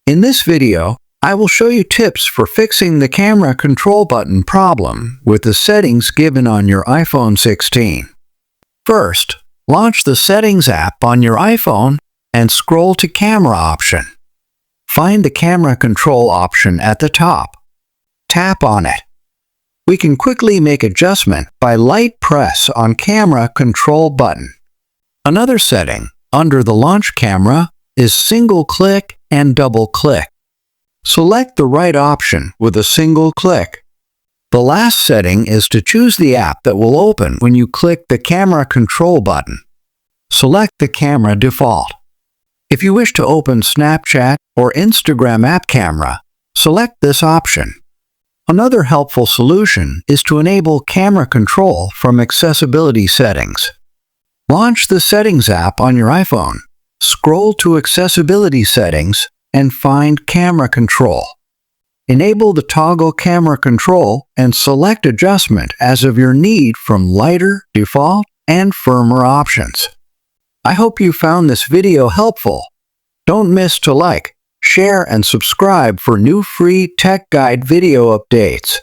In this video, I will show you tips for fixing the camera control button problem with the settings given on your iPhone 16. First, launch the Settings app on your iPhone and scroll to Camera option. Find the Camera Control option at the top. Tap on it. We can quickly make adjustment by light press on Camera Control button. Another setting under the Launch Camera is single click and double click. Select the right option with a single click. The last setting is to choose the app that will open when you click the Camera Control button. Select the camera default. If you wish to open Snapchat or Instagram app camera, select this option. Another helpful solution is to enable camera control from accessibility settings. Launch the Settings app on your iPhone. Scroll to Accessibility settings and find Camera Control. Enable the toggle Camera Control and select adjustment as of your need from lighter, default, and firmer options. I hope you found this video helpful. Don't miss to like, share, and subscribe for new free tech guide video updates.